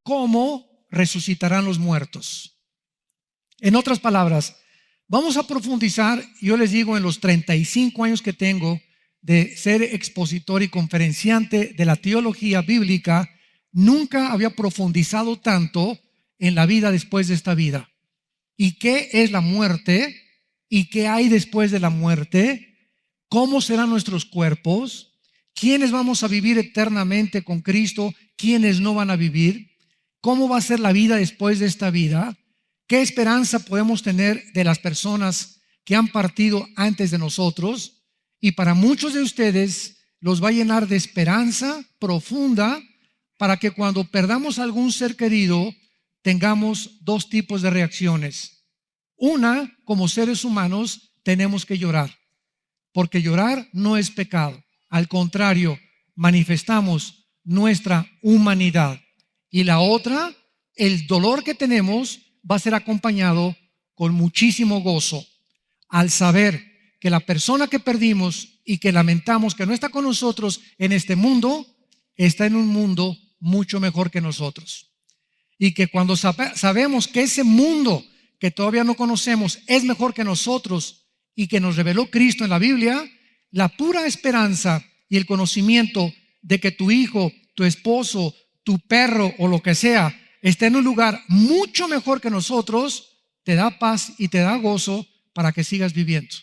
¿cómo resucitarán los muertos? En otras palabras, vamos a profundizar, yo les digo, en los 35 años que tengo de ser expositor y conferenciante de la teología bíblica, nunca había profundizado tanto en la vida después de esta vida. ¿Y qué es la muerte? ¿Y qué hay después de la muerte? ¿Cómo serán nuestros cuerpos? ¿Quiénes vamos a vivir eternamente con Cristo? ¿Quiénes no van a vivir? ¿Cómo va a ser la vida después de esta vida? ¿Qué esperanza podemos tener de las personas que han partido antes de nosotros? Y para muchos de ustedes los va a llenar de esperanza profunda para que cuando perdamos algún ser querido tengamos dos tipos de reacciones. Una, como seres humanos, tenemos que llorar, porque llorar no es pecado. Al contrario, manifestamos nuestra humanidad. Y la otra, el dolor que tenemos va a ser acompañado con muchísimo gozo al saber que la persona que perdimos y que lamentamos que no está con nosotros en este mundo, está en un mundo mucho mejor que nosotros. Y que cuando sabemos que ese mundo que todavía no conocemos es mejor que nosotros y que nos reveló Cristo en la Biblia, la pura esperanza y el conocimiento de que tu hijo, tu esposo, tu perro o lo que sea está en un lugar mucho mejor que nosotros, te da paz y te da gozo para que sigas viviendo.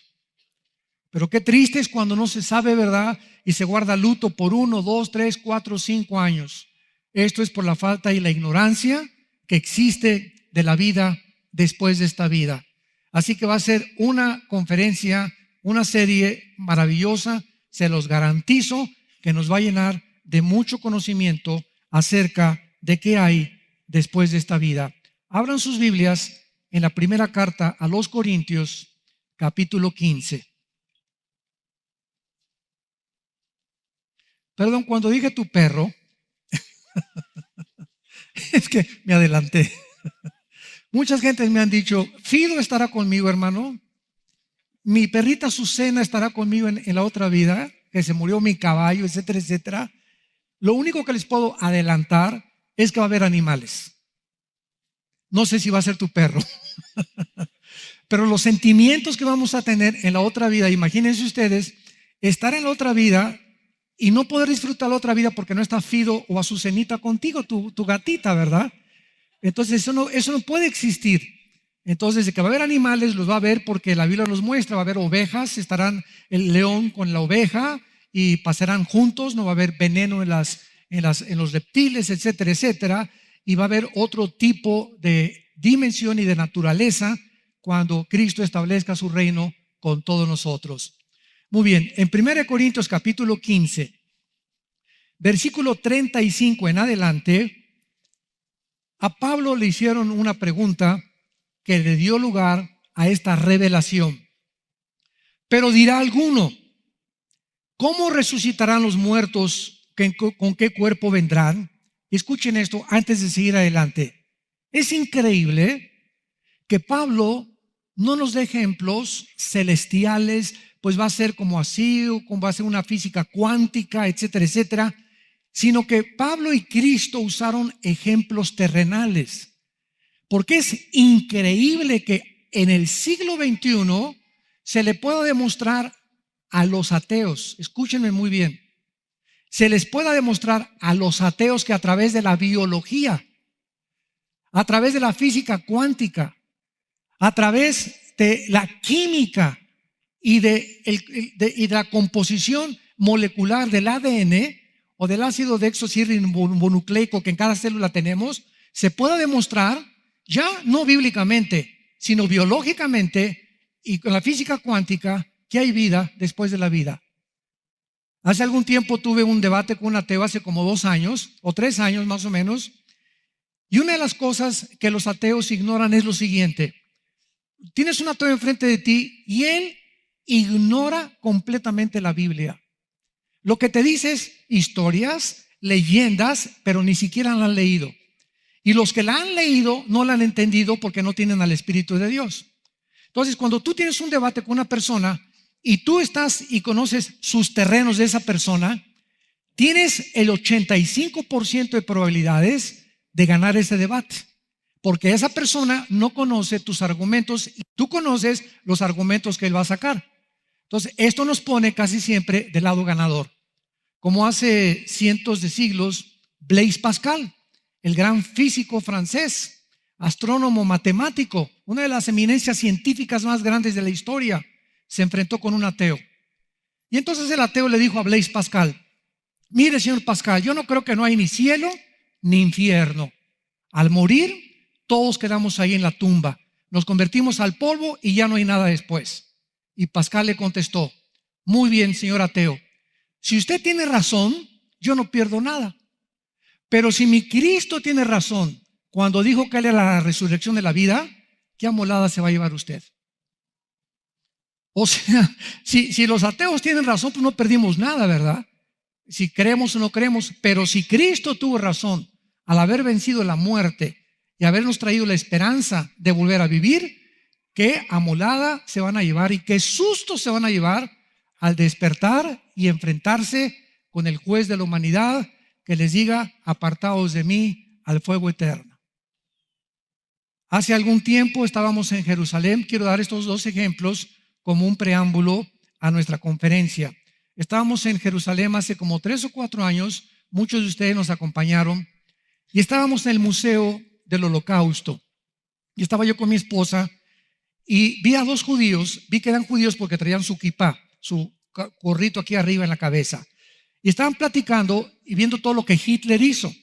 Pero qué triste es cuando no se sabe verdad y se guarda luto por 1, 2, 3, 4, 5 años. Esto es por la falta y la ignorancia que existe de la vida después de esta vida. Así que va a ser una conferencia, una serie maravillosa, se los garantizo, que nos va a llenar de mucho conocimiento acerca de qué hay después de esta vida. Abran sus Biblias en la primera carta a los Corintios, capítulo 15. Perdón, cuando dije tu perro, es que me adelanté. Muchas gentes me han dicho, Fido estará conmigo, hermano. Mi perrita Azucena estará conmigo en la otra vida, que se murió mi caballo, etcétera, etcétera. Lo único que les puedo adelantar es que va a haber animales. No sé si va a ser tu perro. Pero los sentimientos que vamos a tener en la otra vida, imagínense ustedes, estar en la otra vida y no poder disfrutar la otra vida porque no está Fido o Azucenita contigo, tu gatita, ¿verdad? Entonces eso no puede existir. Entonces de que va a haber animales, los va a haber porque la Biblia los muestra. Va a haber ovejas, estarán el león con la oveja y pasarán juntos. No va a haber veneno en los reptiles, etcétera, etcétera. Y va a haber otro tipo de dimensión y de naturaleza cuando Cristo establezca su reino con todos nosotros. Muy bien, en 1 Corintios capítulo 15, versículo 35 en adelante, a Pablo le hicieron una pregunta que le dio lugar a esta revelación. Pero dirá alguno, ¿cómo resucitarán los muertos? ¿Con qué cuerpo vendrán? Escuchen esto antes de seguir adelante. Es increíble que Pablo no nos dé ejemplos celestiales, pues va a ser como así, o como va a ser una física cuántica, etcétera, etcétera, sino que Pablo y Cristo usaron ejemplos terrenales. Porque es increíble que en el siglo XXI se le pueda demostrar a los ateos, escúchenme muy bien, se les pueda demostrar a los ateos que a través de la biología, a través de la física cuántica, a través de la química y de la composición molecular del ADN o del ácido desoxirribonucleico que en cada célula tenemos, se pueda demostrar ya no bíblicamente, sino biológicamente y con la física cuántica que hay vida después de la vida. Hace algún tiempo tuve un debate con un ateo, hace como 2 años o 3 años más o menos, y una de las cosas que los ateos ignoran es lo siguiente: tienes un ateo enfrente de ti y él ignora completamente la Biblia. Lo que te dice es historias, leyendas, pero ni siquiera la han leído. Y los que la han leído no la han entendido porque no tienen al Espíritu de Dios. Entonces, cuando tú tienes un debate con una persona y tú estás y conoces sus terrenos de esa persona, tienes el 85% de probabilidades de ganar ese debate, porque esa persona no conoce tus argumentos y tú conoces los argumentos que él va a sacar. Entonces, esto nos pone casi siempre del lado ganador. Como hace cientos de siglos, Blaise Pascal, el gran físico francés, astrónomo, matemático, una de las eminencias científicas más grandes de la historia, se enfrentó con un ateo. Y entonces el ateo le dijo a Blaise Pascal: mire, señor Pascal, yo no creo que no hay ni cielo ni infierno. Al morir, todos quedamos ahí en la tumba, nos convertimos al polvo y ya no hay nada después. Y Pascal le contestó: muy bien, señor ateo, si usted tiene razón, yo no pierdo nada. Pero si mi Cristo tiene razón cuando dijo que él era la resurrección de la vida, ¿qué amolada se va a llevar usted? O sea, si los ateos tienen razón, pues no perdimos nada, ¿verdad? Si creemos o no creemos. Pero si Cristo tuvo razón al haber vencido la muerte y habernos traído la esperanza de volver a vivir, qué amolada se van a llevar y qué susto se van a llevar al despertar y enfrentarse con el juez de la humanidad que les diga: apartaos de mí al fuego eterno. Hace algún tiempo estábamos en Jerusalén. Quiero dar estos dos ejemplos como un preámbulo a nuestra conferencia. Estábamos en Jerusalén hace como 3 o 4 años, muchos de ustedes nos acompañaron, y estábamos en el Museo del Holocausto. Y estaba yo con mi esposa y vi a 2 judíos, vi que eran judíos porque traían su kipá, su gorrito aquí arriba en la cabeza. Y estaban platicando y viendo todo lo que Hitler hizo.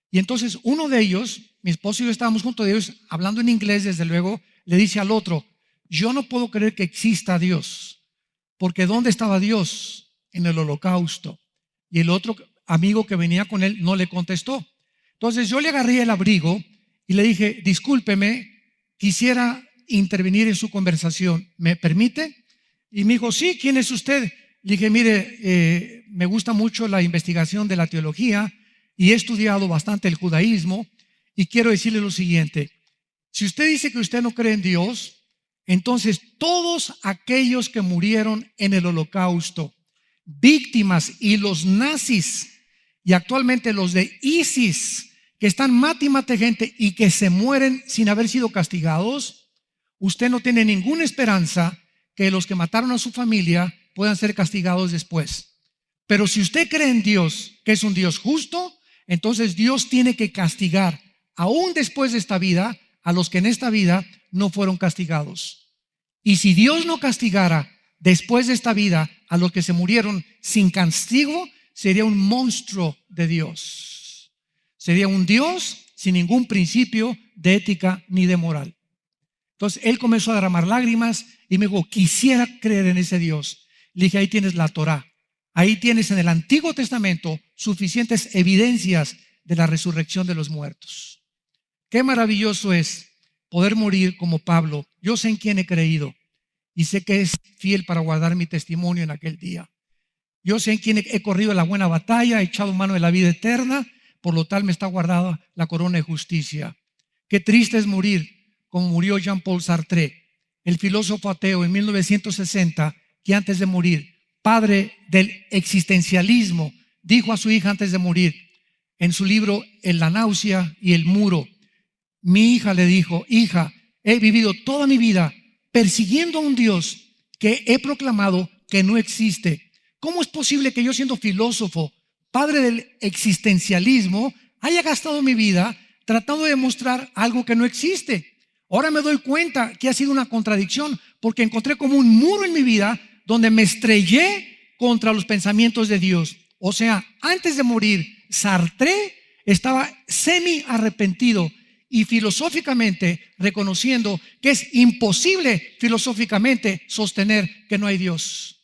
Y entonces uno de ellos, mi esposo y yo estábamos junto de ellos, hablando en inglés desde luego, le dice al otro: yo no puedo creer que exista Dios, porque ¿dónde estaba Dios? En el Holocausto. Y el otro amigo que venía con él no le contestó. Entonces yo le agarré el abrigo y le dije: discúlpeme, quisiera intervenir en su conversación, ¿me permite? Y me dijo: sí, ¿quién es usted? Le dije: mire, me gusta mucho la investigación de la teología y he estudiado bastante el judaísmo, y quiero decirle lo siguiente: si usted dice que usted no cree en Dios, entonces todos aquellos que murieron en el Holocausto, víctimas, y los nazis y actualmente los de ISIS, que están mate y mate gente y que se mueren sin haber sido castigados, usted no tiene ninguna esperanza que los que mataron a su familia puedan ser castigados después. Pero si usted cree en Dios, que es un Dios justo, entonces Dios tiene que castigar aún después de esta vida a los que en esta vida no fueron castigados. Y si Dios no castigara después de esta vida a los que se murieron sin castigo, sería un monstruo de Dios. Sería un Dios sin ningún principio de ética ni de moral. Entonces él comenzó a derramar lágrimas y me dijo: quisiera creer en ese Dios. Le dije: ahí tienes la Torá, ahí tienes en el Antiguo Testamento suficientes evidencias de la resurrección de los muertos. Qué maravilloso es poder morir como Pablo. Yo sé en quién he creído y sé que es fiel para guardar mi testimonio en aquel día. Yo sé en quién he corrido la buena batalla, he echado mano de la vida eterna, por lo tal me está guardada la corona de justicia. Qué triste es morir como murió Jean-Paul Sartre, el filósofo ateo en 1960, que antes de morir, padre del existencialismo, dijo a su hija antes de morir, en su libro En la náusea y el muro, mi hija le dijo: hija, he vivido toda mi vida persiguiendo a un Dios que he proclamado que no existe. ¿Cómo es posible que yo, siendo filósofo, padre del existencialismo, haya gastado mi vida tratando de demostrar algo que no existe? Ahora me doy cuenta que ha sido una contradicción, porque encontré como un muro en mi vida donde me estrellé contra los pensamientos de Dios. O sea, antes de morir, Sartre estaba semi arrepentido y filosóficamente reconociendo que es imposible filosóficamente sostener que no hay Dios.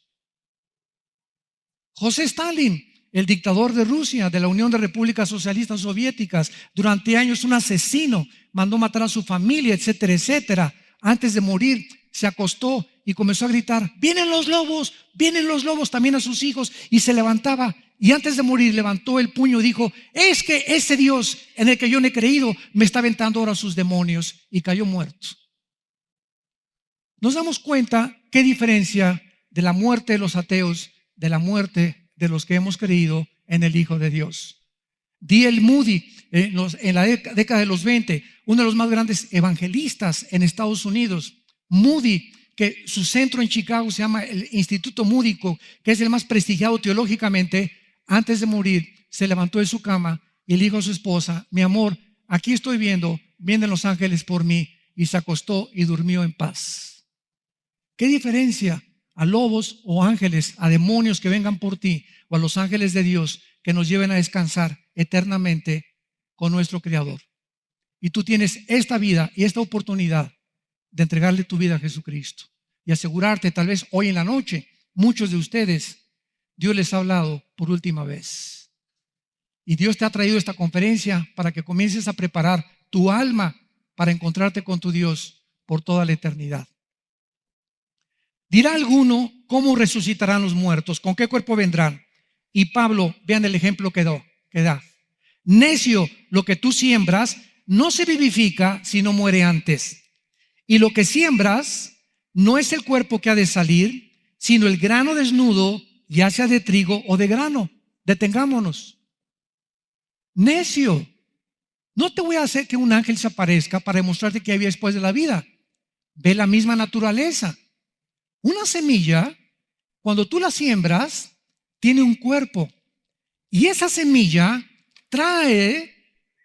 José Stalin, el dictador de Rusia, de la Unión de Repúblicas Socialistas Soviéticas, durante años un asesino, mandó matar a su familia, etcétera, etcétera. Antes de morir se acostó y comenzó a gritar: vienen los lobos, también a sus hijos, y se levantaba. Y antes de morir levantó el puño y dijo: es que ese Dios en el que yo no he creído me está aventando ahora sus demonios, y cayó muerto. Nos damos cuenta qué diferencia de la muerte de los ateos, de la muerte de los que hemos creído en el Hijo de Dios. D.L. Moody, en la década de los 20, uno de los más grandes evangelistas en Estados Unidos. Moody, que su centro en Chicago se llama el Instituto Moody, que es el más prestigiado teológicamente. Antes de morir, se levantó de su cama y le dijo a su esposa: mi amor, aquí estoy vienen los ángeles por mí, y se acostó y durmió en paz. ¿Qué diferencia a lobos o ángeles, a demonios que vengan por ti, o a los ángeles de Dios que nos lleven a descansar eternamente con nuestro Creador? Y tú tienes esta vida y esta oportunidad de entregarle tu vida a Jesucristo y asegurarte, tal vez hoy en la noche, muchos de ustedes, Dios les ha hablado por última vez. Y Dios te ha traído esta conferencia para que comiences a preparar tu alma para encontrarte con tu Dios por toda la eternidad. Dirá alguno: ¿cómo resucitarán los muertos? ¿Con qué cuerpo vendrán? Y Pablo, vean el ejemplo que da. Necio, lo que tú siembras no se vivifica si no muere antes. Y lo que siembras no es el cuerpo que ha de salir, sino el grano desnudo, ya sea de trigo o de grano. Detengámonos. Necio, no te voy a hacer que un ángel se aparezca para demostrarte que hay vida después de la vida. Ve la misma naturaleza. Una semilla, cuando tú la siembras, tiene un cuerpo. Y esa semilla trae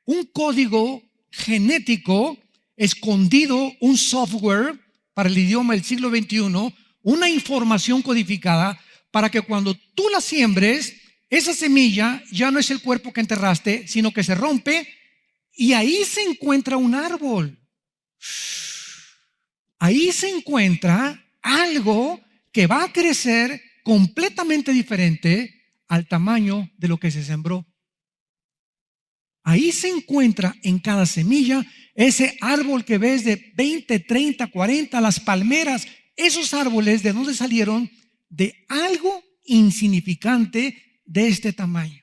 un código genético escondido, un software para el idioma del siglo XXI, una información codificada para que cuando tú la siembres, esa semilla ya no es el cuerpo que enterraste, sino que se rompe y ahí se encuentra un árbol. Ahí se encuentra algo que va a crecer completamente diferente al tamaño de lo que se sembró. Ahí se encuentra en cada semilla ese árbol que ves de 20, 30, 40, las palmeras. Esos árboles, ¿de dónde salieron? De algo insignificante de este tamaño,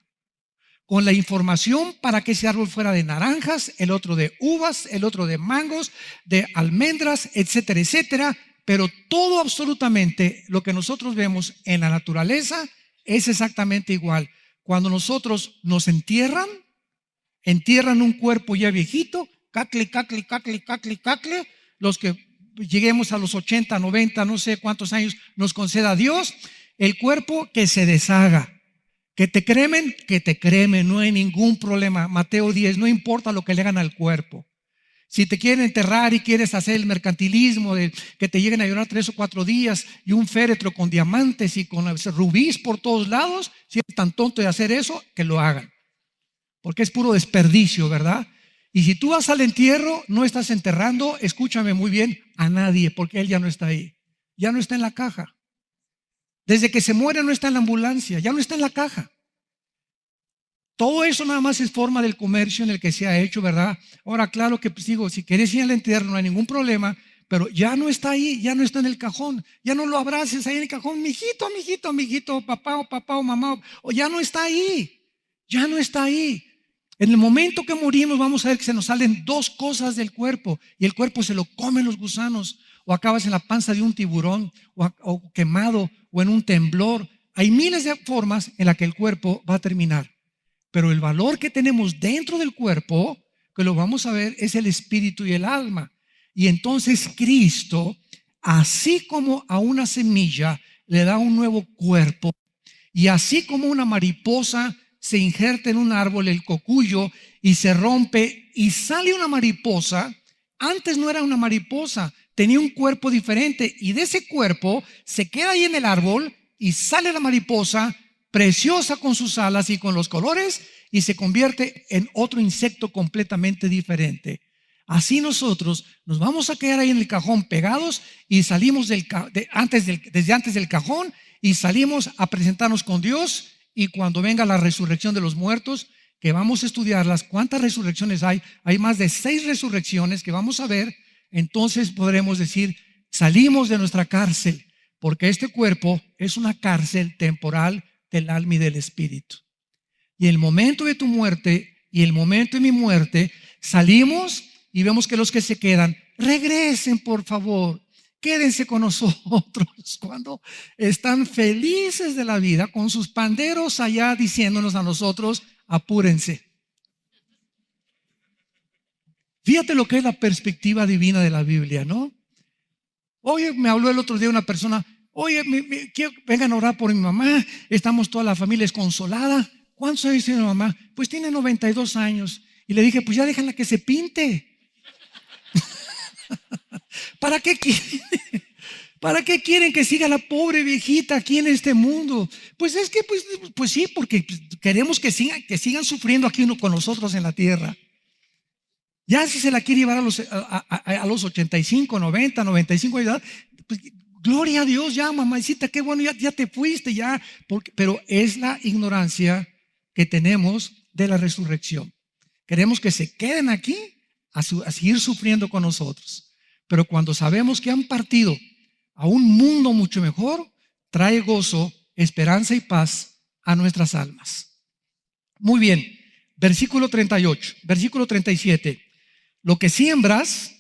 con la información para que ese árbol fuera de naranjas, el otro de uvas, el otro de mangos, de almendras, etcétera, etcétera. Pero todo, absolutamente, lo que nosotros vemos en la naturaleza es exactamente igual. Cuando nosotros nos entierran un cuerpo ya viejito, cacle, los que lleguemos a los 80, 90, no sé cuántos años nos conceda Dios, el cuerpo que se deshaga. Que te cremen, no hay ningún problema. Mateo 10, no importa lo que le hagan al cuerpo. Si te quieren enterrar y quieres hacer el mercantilismo de que te lleguen a llorar 3 o 4 días y un féretro con diamantes y con rubíes por todos lados, si eres tan tonto de hacer eso, que lo hagan. Porque es puro desperdicio, ¿verdad? Y si tú vas al entierro, no estás enterrando, escúchame muy bien, a nadie, porque él ya no está ahí. Ya no está en la caja. Desde que se muere no está en la ambulancia, ya no está en la caja. Todo eso nada más es forma del comercio en el que se ha hecho, ¿verdad? Ahora, claro que pues digo, si quieres ir al entierro no hay ningún problema, pero ya no está ahí, ya no está en el cajón. Ya no lo abraces ahí en el cajón, mijito, papá o mamá, o ya no está ahí, ya no está ahí. En el momento que morimos vamos a ver que se nos salen 2 cosas del cuerpo y el cuerpo se lo comen los gusanos, o acabas en la panza de un tiburón, o quemado, o en un temblor. Hay miles de formas en las que el cuerpo va a terminar. Pero el valor que tenemos dentro del cuerpo, que lo vamos a ver, es el espíritu y el alma. Y entonces Cristo, así como a una semilla le da un nuevo cuerpo, y así como una mariposa se injerta en un árbol, el cocuyo, y se rompe y sale una mariposa, antes no era una mariposa, tenía un cuerpo diferente, y de ese cuerpo se queda ahí en el árbol y sale la mariposa, preciosa con sus alas y con los colores, y se convierte en otro insecto completamente diferente. Así nosotros nos vamos a quedar ahí en el cajón pegados y salimos desde antes del cajón, y salimos a presentarnos con Dios. Y cuando venga la resurrección de los muertos, que vamos a estudiarlas, ¿cuántas resurrecciones hay? Hay más de 6 resurrecciones que vamos a ver. Entonces podremos decir, salimos de nuestra cárcel, porque este cuerpo es una cárcel temporal del alma y del espíritu. Y en el momento de tu muerte y el momento de mi muerte, salimos y vemos que los que se quedan, regresen por favor, quédense con nosotros, cuando están felices de la vida con sus panderos allá diciéndonos a nosotros, apúrense, Fíjate lo que es la perspectiva divina de la Biblia, ¿no? Oye, me habló el otro día una persona, oye, quiero que vengan a orar por mi mamá, estamos toda la familia desconsolada. ¿Cuántos años tiene mi mamá? Pues tiene 92 años. Y le dije, pues ya déjala que se pinte. ¿Para qué quieren? ¿Para qué quieren que siga la pobre viejita aquí en este mundo? Pues es que, pues sí, porque queremos que sigan sufriendo aquí uno con nosotros en la tierra. Ya si se la quiere llevar a los 85, 90, 95 de edad, pues, gloria a Dios, ya mamacita, qué bueno, ya te fuiste, ya. Pero es la ignorancia que tenemos de la resurrección. Queremos que se queden aquí a seguir sufriendo con nosotros. Pero cuando sabemos que han partido a un mundo mucho mejor, trae gozo, esperanza y paz a nuestras almas. Muy bien, versículo 38, versículo 37. Lo que siembras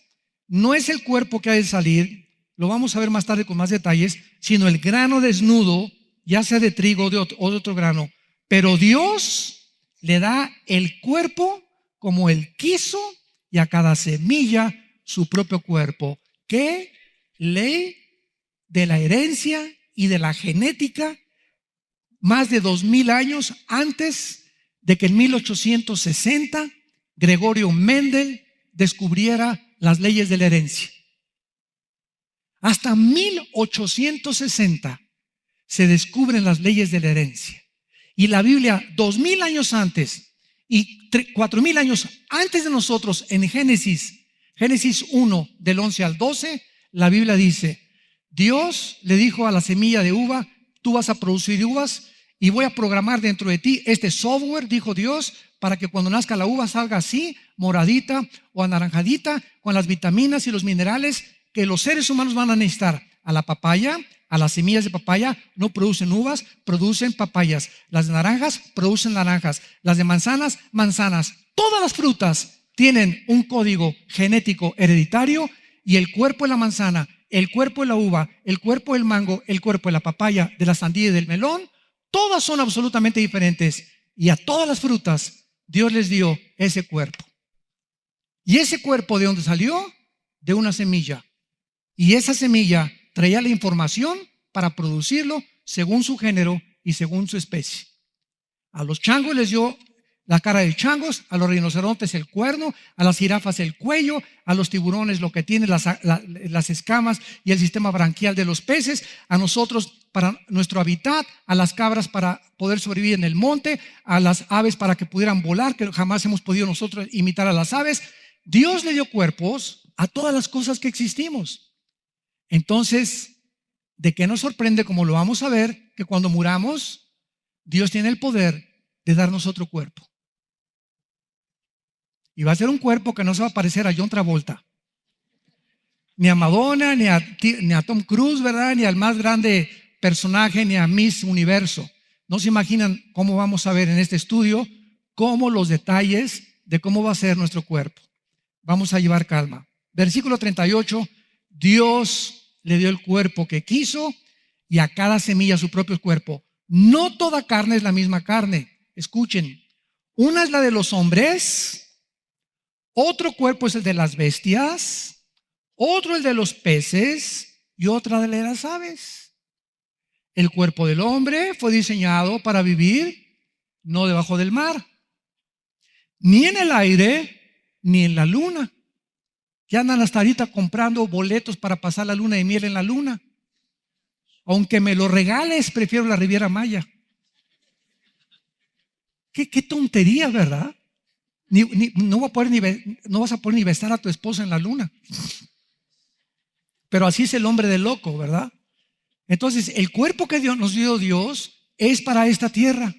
no es el cuerpo que ha de salir, lo vamos a ver más tarde con más detalles, sino el grano desnudo, ya sea de trigo o de otro grano. Pero Dios le da el cuerpo como Él quiso y a cada semilla su propio cuerpo. ¿Qué ley de la herencia y de la genética? Más de 2000 años antes de que en 1860 Gregorio Mendel descubriera las leyes de la herencia. Hasta 1860 se descubren las leyes de la herencia. Y la Biblia, 2000 años antes y 4000 años antes de nosotros, en Génesis 1, del 11 al 12, la Biblia dice: Dios le dijo a la semilla de uva, tú vas a producir uvas y voy a programar dentro de ti este software, dijo Dios, para que cuando nazca la uva salga así, moradita o anaranjadita, con las vitaminas y los minerales que los seres humanos van a necesitar. A la papaya, a las semillas de papaya no producen uvas, producen papayas. Las de naranjas producen naranjas. Las de manzanas, manzanas. Todas las frutas tienen un código genético hereditario, y el cuerpo de la manzana, el cuerpo de la uva, el cuerpo del mango, el cuerpo de la papaya, de la sandía y del melón, todas son absolutamente diferentes. Y a todas las frutas Dios les dio ese cuerpo. ¿Y ese cuerpo de dónde salió? De una semilla. Y esa semilla traía la información para producirlo según su género y según su especie. A los changos les dio la cara de changos, a los rinocerontes el cuerno, a las jirafas el cuello, a los tiburones lo que tiene las escamas y el sistema branquial de los peces, a nosotros para nuestro hábitat, a las cabras para poder sobrevivir en el monte, a las aves para que pudieran volar, que jamás hemos podido nosotros imitar a las aves. Dios le dio cuerpos a todas las cosas que existimos. Entonces, ¿de qué nos sorprende, como lo vamos a ver, que cuando muramos, Dios tiene el poder de darnos otro cuerpo? Y va a ser un cuerpo que no se va a parecer a John Travolta, ni a Madonna, ni a Tom Cruise, ¿verdad? Ni al más grande personaje, ni a Miss Universo. No se imaginan cómo vamos a ver en este estudio cómo los detalles de cómo va a ser nuestro cuerpo. Vamos a llevar calma. Versículo 38, Dios le dio el cuerpo que quiso y a cada semilla su propio cuerpo. No toda carne es la misma carne. Escuchen, una es la de los hombres, otro cuerpo es el de las bestias, otro el de los peces y otra de las aves. El cuerpo del hombre fue diseñado para vivir no debajo del mar, ni en el aire, ni en la luna. Que andan hasta ahorita comprando boletos para pasar la luna de miel en la luna. Aunque me lo regales, prefiero la Riviera Maya. Qué tontería, ¿verdad? No vas a poder ni besar a tu esposa en la luna. Pero así es el hombre de loco, ¿verdad? Entonces, el cuerpo que nos dio Dios es para esta tierra,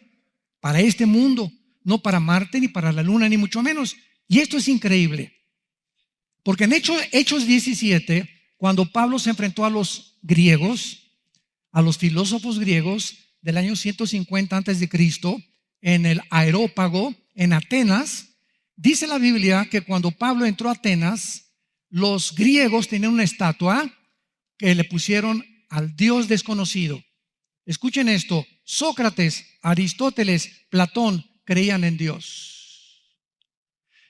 para este mundo, no para Marte, ni para la luna, ni mucho menos. Y esto es increíble. Porque en Hechos 17, cuando Pablo se enfrentó a los griegos, a los filósofos griegos del año 150 antes de Cristo, en el Areópago, en Atenas, dice la Biblia que cuando Pablo entró a Atenas, los griegos tenían una estatua que le pusieron al Dios desconocido. Escuchen esto: Sócrates, Aristóteles, Platón creían en Dios.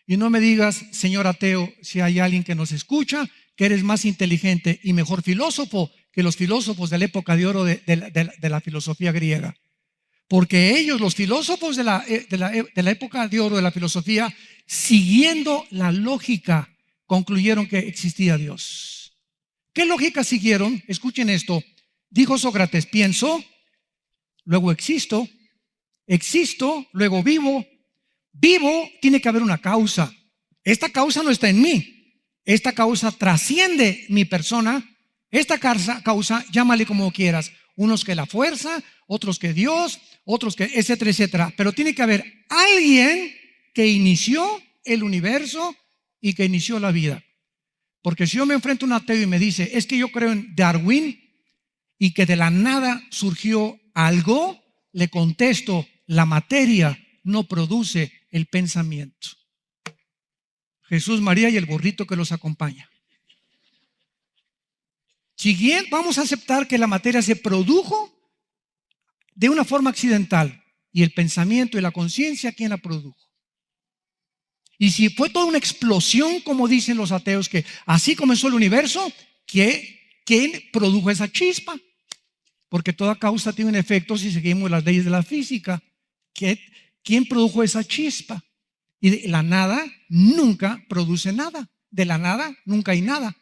Y no me digas, señor ateo, si hay alguien que nos escucha, que eres más inteligente y mejor filósofo que los filósofos de la época de oro de la filosofía griega. Porque ellos, los filósofos de la época de oro de la filosofía, siguiendo la lógica, concluyeron que existía Dios. ¿Qué lógica siguieron? Escuchen esto. Dijo Sócrates, pienso, luego existo, existo, luego vivo. Vivo, tiene que haber una causa. Esta causa no está en mí. Esta causa trasciende mi persona. Esta causa, llámale como quieras. Unos que la fuerza, otros que Dios, otros que etcétera, etcétera. Pero tiene que haber alguien que inició el universo y que inició la vida. Porque si yo me enfrento a un ateo y me dice, es que yo creo en Darwin y que de la nada surgió algo, le contesto, la materia no produce el pensamiento. Jesús, María y el burrito que los acompaña. Siguiente, vamos a aceptar que la materia se produjo de una forma accidental y el pensamiento y la conciencia, ¿quién la produjo? Y si fue toda una explosión, como dicen los ateos, que así comenzó el universo, ¿quién produjo esa chispa? Porque toda causa tiene un efecto si seguimos las leyes de la física. ¿Quién produjo esa chispa? Y de la nada nunca produce nada. De la nada nunca hay nada.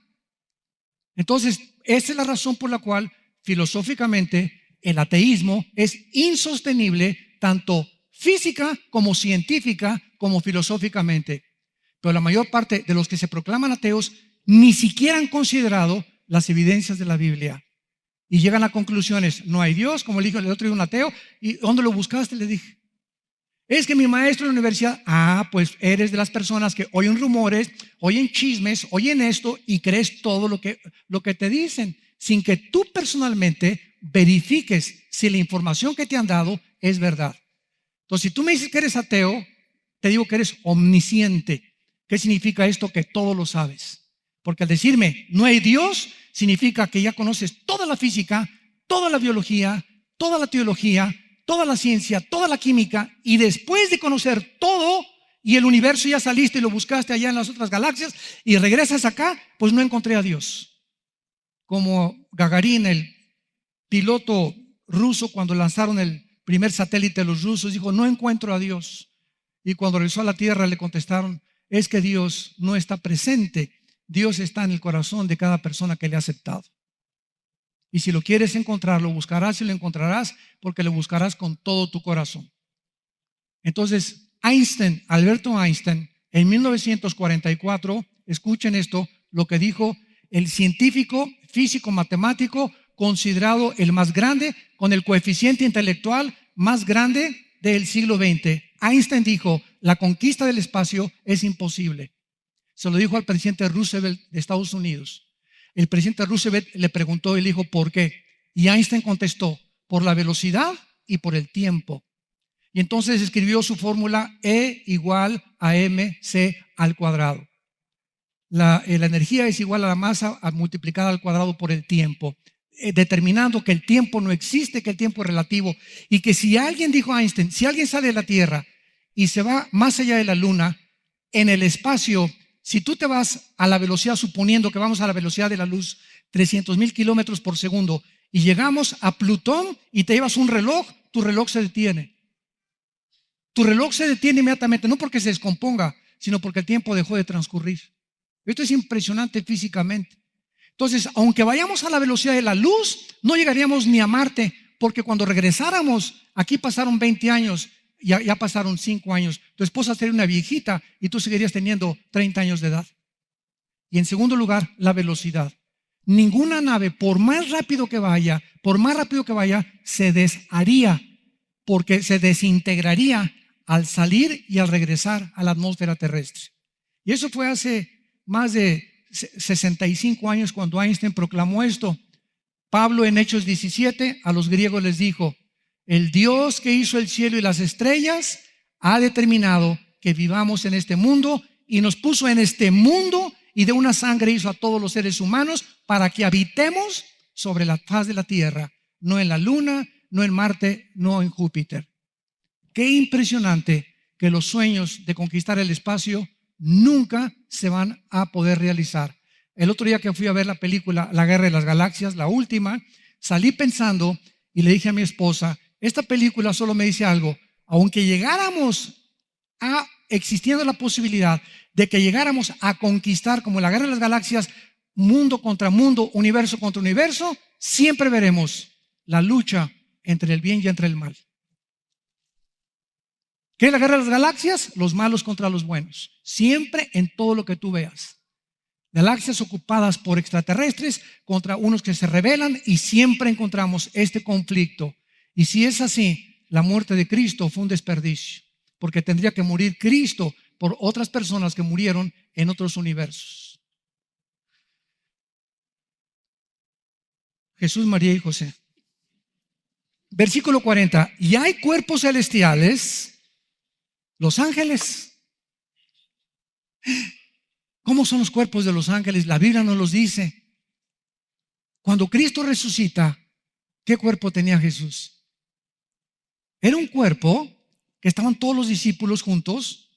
Entonces, esa es la razón por la cual filosóficamente el ateísmo es insostenible, tanto física como científica como filosóficamente. Pero la mayor parte de los que se proclaman ateos ni siquiera han considerado las evidencias de la Biblia. Y llegan a conclusiones, no hay Dios, como le dijo el otro día un ateo. ¿Y dónde lo buscaste? Le dije. Es que mi maestro en la universidad, pues eres de las personas que oyen rumores, oyen chismes, oyen esto y crees todo lo que te dicen, sin que tú personalmente verifiques si la información que te han dado es verdad. Entonces, si tú me dices que eres ateo, te digo que eres omnisciente. ¿Qué significa esto? Que todo lo sabes. Porque al decirme no hay Dios, significa que ya conoces toda la física, toda la biología, toda la teología, toda la ciencia, toda la química, y después de conocer todo y el universo ya saliste y lo buscaste allá en las otras galaxias y regresas acá, pues no encontré a Dios. Como Gagarin, el piloto ruso, cuando lanzaron el primer satélite de los rusos, dijo, no encuentro a Dios. Y cuando regresó a la tierra le contestaron, es que Dios no está presente, Dios está en el corazón de cada persona que le ha aceptado. Y si lo quieres encontrar, lo buscarás y lo encontrarás porque lo buscarás con todo tu corazón. Entonces, Alberto Einstein, en 1944, escuchen esto, lo que dijo el científico, físico, matemático, considerado el más grande, con el coeficiente intelectual más grande del siglo XX. Einstein dijo, la conquista del espacio es imposible. Se lo dijo al presidente Roosevelt de Estados Unidos. El presidente Roosevelt le preguntó y le dijo, ¿por qué? Y Einstein contestó, por la velocidad y por el tiempo. Y entonces escribió su fórmula E igual a mc al cuadrado. La energía es igual a la masa multiplicada al cuadrado por el tiempo, determinando que el tiempo no existe, que el tiempo es relativo. Y que si alguien, dijo Einstein, si alguien sale de la Tierra y se va más allá de la Luna, en el espacio, si tú te vas a la velocidad, suponiendo que vamos a la velocidad de la luz, 300,000 kilómetros por segundo, y llegamos a Plutón y te llevas un reloj, tu reloj se detiene. Tu reloj se detiene inmediatamente, no porque se descomponga, sino porque el tiempo dejó de transcurrir. Esto es impresionante físicamente. Entonces, aunque vayamos a la velocidad de la luz, no llegaríamos ni a Marte, porque cuando regresáramos, aquí pasaron 20 años, ya pasaron 5 años. Tu esposa sería una viejita y tú seguirías teniendo 30 años de edad. Y en segundo lugar, la velocidad. Ninguna nave, por más rápido que vaya, se desharía, porque se desintegraría al salir y al regresar a la atmósfera terrestre. Y eso fue hace más de 65 años cuando Einstein proclamó esto. Pablo en Hechos 17 a los griegos les dijo, el Dios que hizo el cielo y las estrellas ha determinado que vivamos en este mundo y nos puso en este mundo y de una sangre hizo a todos los seres humanos para que habitemos sobre la faz de la tierra, no en la luna, no en Marte, no en Júpiter. Qué impresionante que los sueños de conquistar el espacio nunca se van a poder realizar. El otro día que fui a ver la película La Guerra de las Galaxias, la última, salí pensando y le dije a mi esposa, esta película solo me dice algo, aunque llegáramos a, existiendo la posibilidad de que llegáramos a conquistar como la Guerra de las Galaxias, mundo contra mundo, universo contra universo, siempre veremos la lucha entre el bien y entre el mal. ¿Qué es la Guerra de las Galaxias? Los malos contra los buenos. Siempre en todo lo que tú veas. Galaxias ocupadas por extraterrestres contra unos que se rebelan y siempre encontramos este conflicto. Y si es así, la muerte de Cristo fue un desperdicio, porque tendría que morir Cristo por otras personas que murieron en otros universos. Jesús, María y José. Versículo 40. Y hay cuerpos celestiales, los ángeles. ¿Cómo son los cuerpos de los ángeles? La Biblia nos los dice. Cuando Cristo resucita, ¿qué cuerpo tenía Jesús? Era un cuerpo que estaban todos los discípulos juntos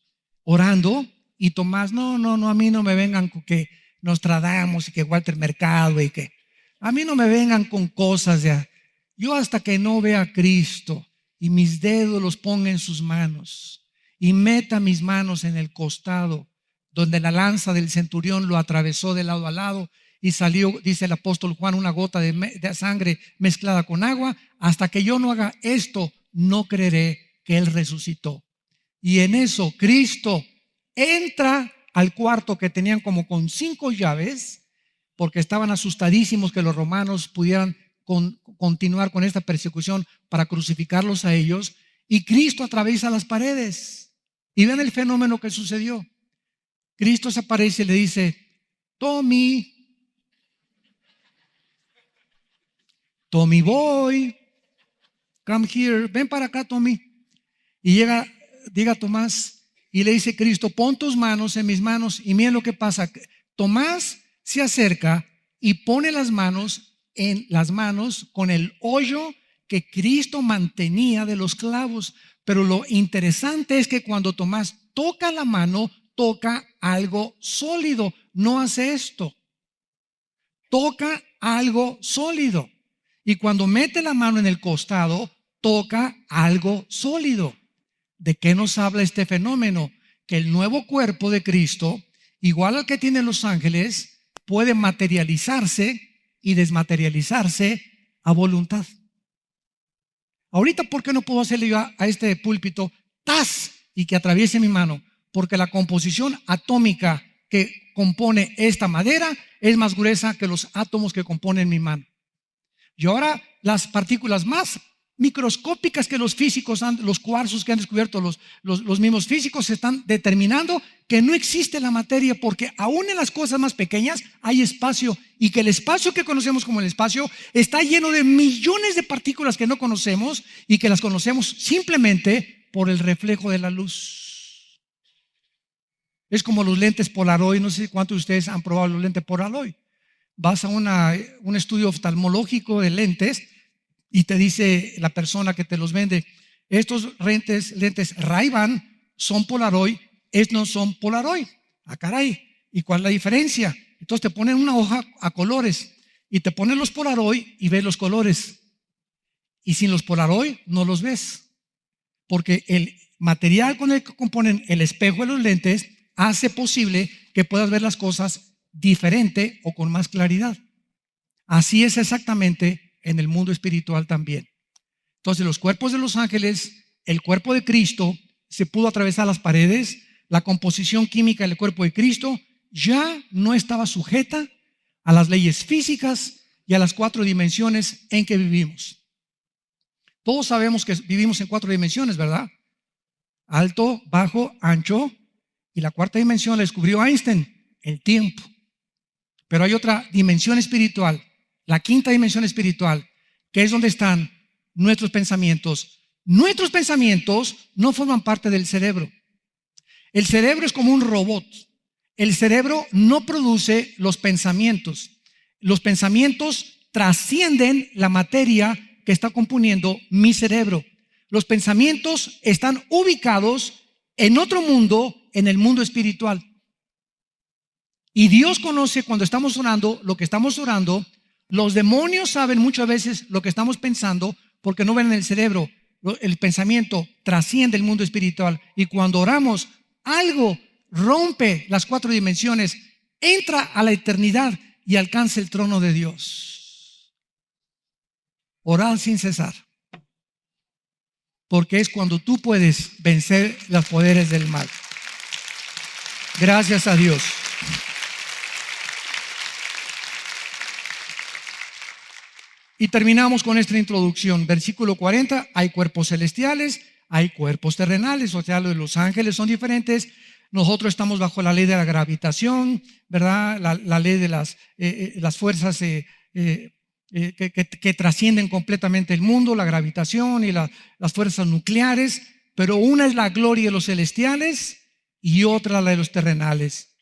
orando y Tomás, no, a mí no me vengan con que Nostradamus y que Walter Mercado y que a mí no me vengan con cosas de, yo hasta que no vea a Cristo y mis dedos los ponga en sus manos y meta mis manos en el costado donde la lanza del centurión lo atravesó de lado a lado y salió, dice el apóstol Juan, una gota de sangre mezclada con agua, hasta que yo no haga esto, no creeré que Él resucitó. Y en eso Cristo entra al cuarto que tenían como con 5 llaves, porque estaban asustadísimos que los romanos pudieran continuar con esta persecución para crucificarlos a ellos, y Cristo atraviesa las paredes. Y ven el fenómeno que sucedió. Cristo se aparece y le dice, Tommy boy, come here, ven para acá, Tommy. Y llega Tomás y le dice Cristo, pon tus manos en mis manos. Y miren lo que pasa. Tomás se acerca y pone las manos en las manos con el hoyo que Cristo mantenía de los clavos. Pero lo interesante es que cuando Tomás toca la mano, toca algo sólido. No hace esto. Toca algo sólido. Y cuando mete la mano en el costado, toca algo sólido. ¿De qué nos habla este fenómeno? Que el nuevo cuerpo de Cristo, igual al que tienen los ángeles, puede materializarse y desmaterializarse a voluntad. Ahorita, ¿por qué no puedo hacerle yo a este púlpito ¡tas! Y que atraviese mi mano? Porque la composición atómica que compone esta madera es más gruesa que los átomos que componen mi mano. Y ahora las partículas más microscópicas que los físicos, los cuarzos que han descubierto los mismos físicos, están determinando que no existe la materia, porque aún en las cosas más pequeñas hay espacio, y que el espacio que conocemos como el espacio está lleno de millones de partículas que no conocemos y que las conocemos simplemente por el reflejo de la luz. Es como los lentes Polaroid. No sé cuántos de ustedes han probado los lentes Polaroid. Vas a un estudio oftalmológico de lentes y te dice la persona que te los vende, estos lentes Ray-Ban son Polaroid, estos no son Polaroid. Ah, caray, ¿y cuál es la diferencia? Entonces te ponen una hoja a colores y te ponen los Polaroid y ves los colores, y sin los Polaroid no los ves, porque el material con el que componen el espejo de los lentes hace posible que puedas ver las cosas diferente o con más claridad. Así es exactamente en el mundo espiritual también. Entonces los cuerpos de los ángeles, el cuerpo de Cristo se pudo atravesar las paredes. La composición química del cuerpo de Cristo ya no estaba sujeta a las leyes físicas y a las 4 dimensiones en que vivimos. Todos sabemos que vivimos en 4 dimensiones, ¿verdad? Alto, bajo, ancho, y la 4ª dimensión la descubrió Einstein, el tiempo. Pero hay otra dimensión espiritual, la 5ª dimensión espiritual, que es donde están nuestros pensamientos. Nuestros pensamientos no forman parte del cerebro. El cerebro es como un robot. El cerebro no produce los pensamientos. Los pensamientos trascienden la materia que está componiendo mi cerebro. Los pensamientos están ubicados en otro mundo, en el mundo espiritual. Y Dios conoce cuando estamos orando lo que estamos orando. Los demonios saben muchas veces lo que estamos pensando porque no ven en el cerebro. El pensamiento trasciende el mundo espiritual. Y cuando oramos, algo rompe las 4 dimensiones, entra a la eternidad y alcanza el trono de Dios. Orar sin cesar. Porque es cuando tú puedes vencer los poderes del mal. Gracias a Dios. Y terminamos con esta introducción. Versículo 40, hay cuerpos celestiales, hay cuerpos terrenales, o sea, los ángeles son diferentes. Nosotros estamos bajo la ley de la gravitación, ¿verdad? La ley de las fuerzas que trascienden completamente el mundo, la gravitación y las fuerzas nucleares. Pero una es la gloria de los celestiales y otra la de los terrenales.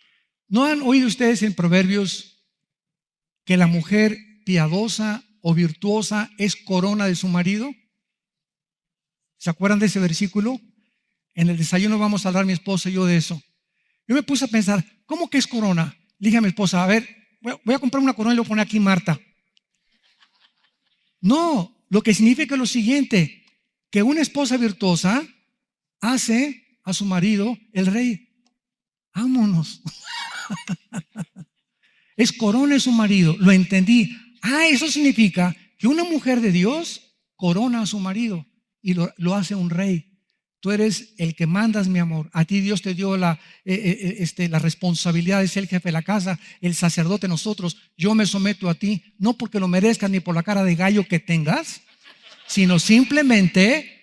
¿No han oído ustedes en Proverbios que la mujer piadosa o virtuosa es corona de su marido? ¿Se acuerdan de ese versículo? En el desayuno vamos a hablar mi esposa y yo de eso. Yo me puse a pensar, ¿cómo que es corona? Le dije a mi esposa, a ver, voy a comprar una corona y lo voy a poner aquí Marta. No, lo que significa es lo siguiente, que una esposa virtuosa hace a su marido el rey. Vámonos. Es corona de su marido, lo entendí. Eso significa que una mujer de Dios corona a su marido y lo hace un rey. Tú eres el que mandas, mi amor. A ti Dios te dio la responsabilidad de ser el jefe de la casa, el sacerdote nosotros. Yo me someto a ti, no porque lo merezcas ni por la cara de gallo que tengas, sino simplemente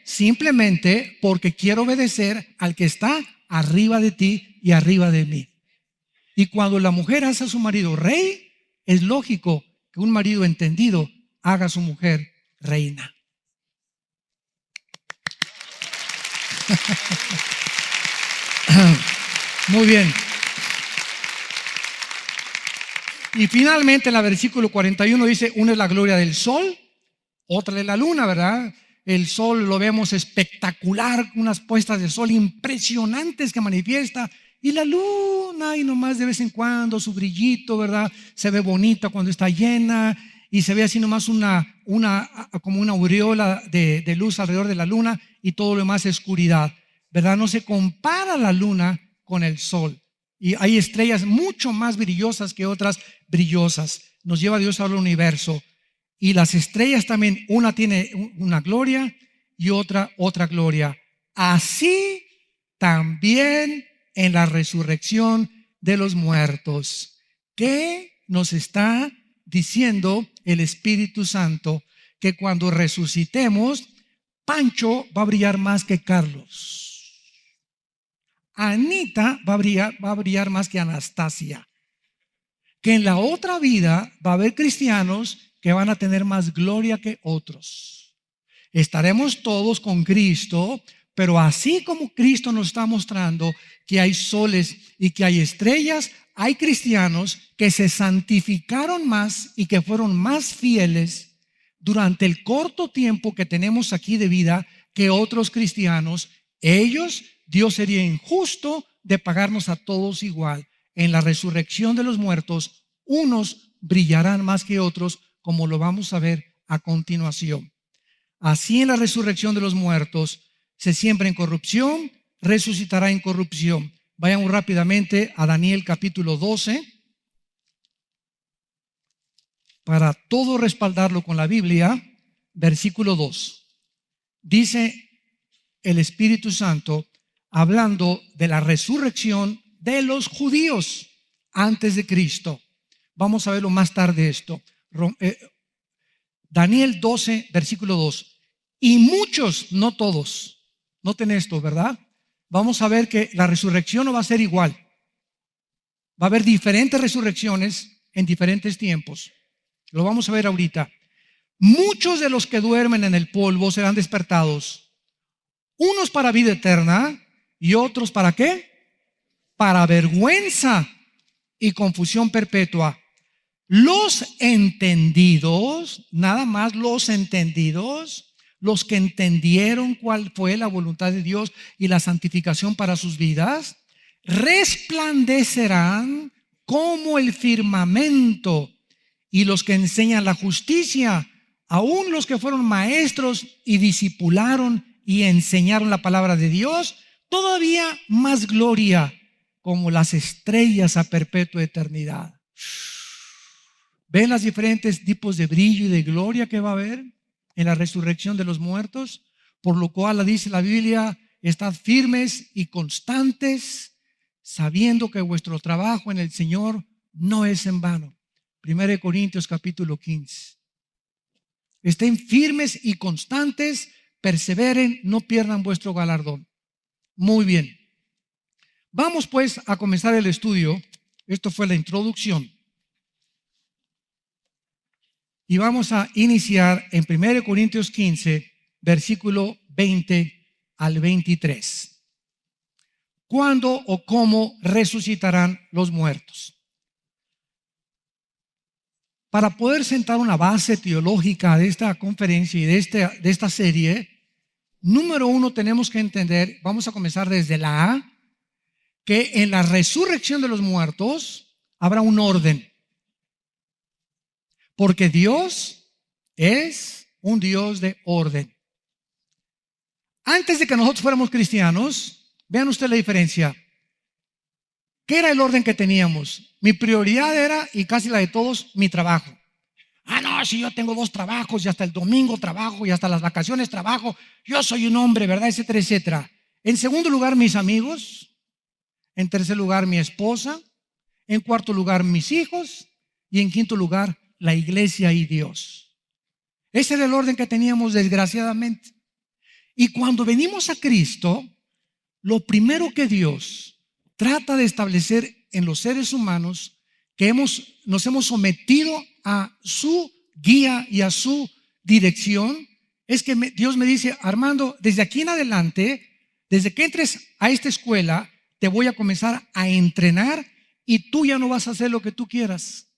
porque quiero obedecer al que está arriba de ti y arriba de mí. Y cuando la mujer hace a su marido rey, es lógico que un marido entendido haga a su mujer reina. Muy bien. Y finalmente en el versículo 41 dice, una es la gloria del sol, otra de la luna, ¿verdad? El sol lo vemos espectacular, unas puestas de sol impresionantes que manifiesta. Y la luna, y nomás de vez en cuando su brillito, ¿verdad? Se ve bonita cuando está llena y se ve así nomás como una aureola de luz alrededor de la luna y todo lo demás es oscuridad, ¿verdad? No se compara la luna con el sol. Y hay estrellas mucho más brillosas que otras brillosas. Nos lleva Dios al universo. Y las estrellas también, una tiene una gloria y otra gloria. Así también en la resurrección de los muertos. ¿Qué nos está diciendo el Espíritu Santo? Que cuando resucitemos, Pancho va a brillar más que Carlos. Anita va a brillar más que Anastasia. Que en la otra vida va a haber cristianos que van a tener más gloria que otros. Estaremos todos con Cristo, pero así como Cristo nos está mostrando que hay soles y que hay estrellas, hay cristianos que se santificaron más y que fueron más fieles durante el corto tiempo que tenemos aquí de vida que otros cristianos. Ellos, Dios sería injusto de pagarnos a todos igual. En la resurrección de los muertos, unos brillarán más que otros, como lo vamos a ver a continuación. Así en la resurrección de los muertos, se siembra en corrupción, resucitará en corrupción. Vayamos rápidamente a Daniel capítulo 12, para todo respaldarlo con la Biblia, versículo 2. Dice el Espíritu Santo, hablando de la resurrección de los judíos antes de Cristo. Vamos a verlo más tarde esto. Daniel 12, versículo 2. Y muchos, no todos, noten esto, ¿verdad? Vamos a ver que la resurrección no va a ser igual. Va a haber diferentes resurrecciones en diferentes tiempos. Lo vamos a ver ahorita. Muchos de los que duermen en el polvo serán despertados. Unos para vida eterna y otros ¿para qué? Para vergüenza y confusión perpetua. Los entendidos, nada más los entendidos, los que entendieron cuál fue la voluntad de Dios y la santificación para sus vidas, resplandecerán como el firmamento, y los que enseñan la justicia, aún los que fueron maestros y discipularon y enseñaron la palabra de Dios, todavía más gloria, como las estrellas a perpetua eternidad. ¿Ven los diferentes tipos de brillo y de gloria que va a haber en la resurrección de los muertos? Por lo cual dice la Biblia: estad firmes y constantes, sabiendo que vuestro trabajo en el Señor no es en vano. 1 Corintios capítulo 15. Estén firmes y constantes, perseveren, no pierdan vuestro galardón. Muy bien. Vamos pues a comenzar el estudio. Esto fue la introducción. Y vamos a iniciar en 1 Corintios 15, versículo 20 al 23. ¿Cuándo o cómo resucitarán los muertos? Para poder sentar una base teológica de esta conferencia y de esta serie, número uno, tenemos que entender, vamos a comenzar desde la A, que en la resurrección de los muertos habrá un orden. Porque Dios es un Dios de orden. Antes de que nosotros fuéramos cristianos, vean ustedes la diferencia. ¿Qué era el orden que teníamos? Mi prioridad era, y casi la de todos, mi trabajo. No, si yo tengo 2 trabajos y hasta el domingo trabajo y hasta las vacaciones trabajo, yo soy un hombre, ¿verdad? Etcétera, etcétera. En segundo lugar, mis amigos. En tercer lugar, mi esposa. En cuarto lugar, mis hijos. Y en quinto lugar, la iglesia y Dios. Ese era el orden que teníamos, desgraciadamente. Y cuando venimos a Cristo, lo primero que Dios trata de establecer en los seres humanos, que nos hemos sometido a su guía y a su dirección, es que Dios me dice: Armando, desde aquí en adelante, desde que entres a esta escuela, te voy a comenzar a entrenar y tú ya no vas a hacer lo que tú quieras.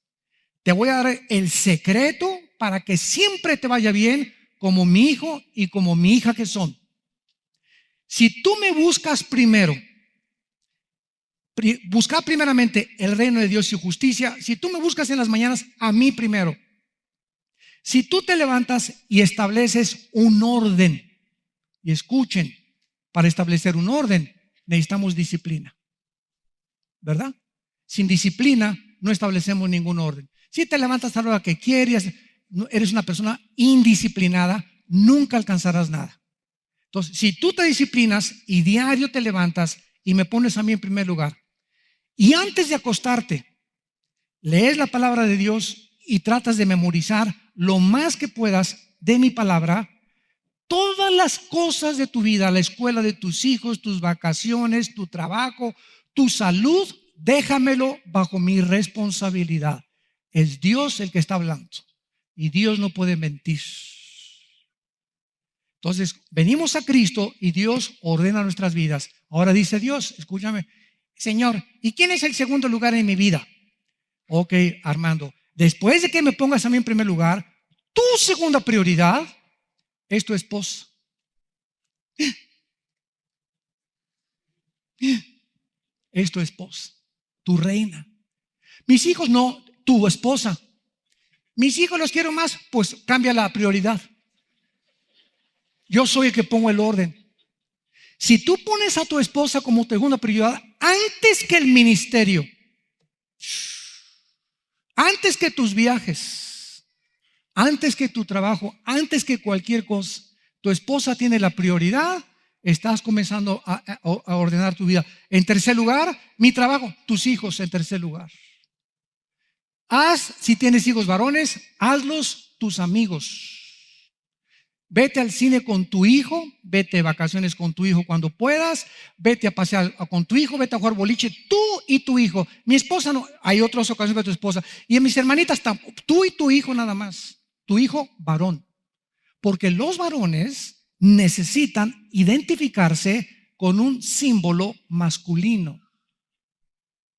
Te voy a dar el secreto para que siempre te vaya bien, como mi hijo y como mi hija que son. Si tú me buscas primero, buscar primeramente el reino de Dios y justicia. Si tú me buscas en las mañanas, a mí primero. Si tú te levantas y estableces un orden, y escuchen, para establecer un orden necesitamos disciplina, ¿verdad? Sin disciplina no establecemos ningún orden. Si te levantas a la hora que quieres, eres una persona indisciplinada, nunca alcanzarás nada. Entonces, si tú te disciplinas y diario te levantas y me pones a mí en primer lugar, y antes de acostarte lees la palabra de Dios y tratas de memorizar lo más que puedas de mi palabra, todas las cosas de tu vida, la escuela de tus hijos, tus vacaciones, tu trabajo, tu salud, déjamelo bajo mi responsabilidad. Es Dios el que está hablando y Dios no puede mentir. Entonces venimos a Cristo y Dios ordena nuestras vidas. Ahora dice Dios, escúchame: Señor, ¿y quién es el segundo lugar en mi vida? Ok, Armando, después de que me pongas a mí en primer lugar, tu segunda prioridad es tu esposa. Es tu esposa, tu reina. Mis hijos no, tu esposa. Mis hijos los quiero más, pues cambia la prioridad. Yo soy el que pongo el orden. Si tú pones a tu esposa como segunda prioridad antes que el ministerio, antes que tus viajes, antes que tu trabajo, antes que cualquier cosa, tu esposa tiene la prioridad, estás comenzando a ordenar tu vida. En tercer lugar, mi trabajo, tus hijos en tercer lugar. Si tienes hijos varones, hazlos tus amigos. Vete al cine con tu hijo, vete de vacaciones con tu hijo cuando puedas, vete a pasear con tu hijo, vete a jugar boliche, tú y tu hijo. Mi esposa no, hay otras ocasiones de tu esposa. Y en mis hermanitas, tú y tu hijo nada más, tu hijo varón. Porque los varones necesitan identificarse con un símbolo masculino.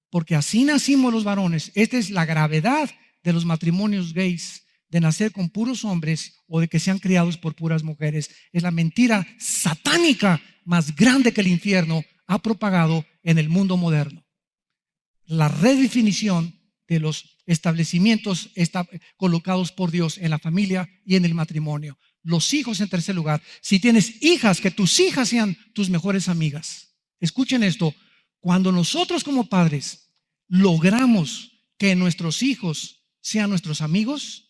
Porque así nacimos los varones. Esta es la gravedad de los matrimonios gays, de nacer con puros hombres o de que sean criados por puras mujeres. Es la mentira satánica más grande que el infierno ha propagado en el mundo moderno. la redefinición de los establecimientos colocados por Dios en la familia y en el matrimonio. Los hijos en tercer lugar. Si tienes hijas, que tus hijas sean tus mejores amigas. Escuchen esto, cuando nosotros como padres logramos que nuestros hijos sean nuestros amigos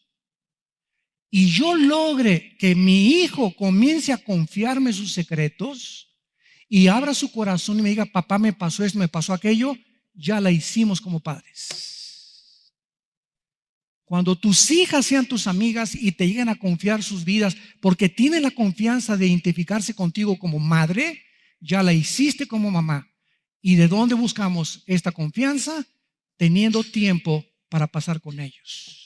y yo logre que mi hijo comience a confiarme sus secretos y abra su corazón y me diga, papá, me pasó esto, me pasó aquello, ya la hicimos como padres. Cuando tus hijas sean tus amigas y te lleguen a confiar sus vidas porque tienen la confianza de identificarse contigo como madre, ya la hiciste como mamá. ¿Y de dónde buscamos esta confianza? Teniendo tiempo para pasar con ellos.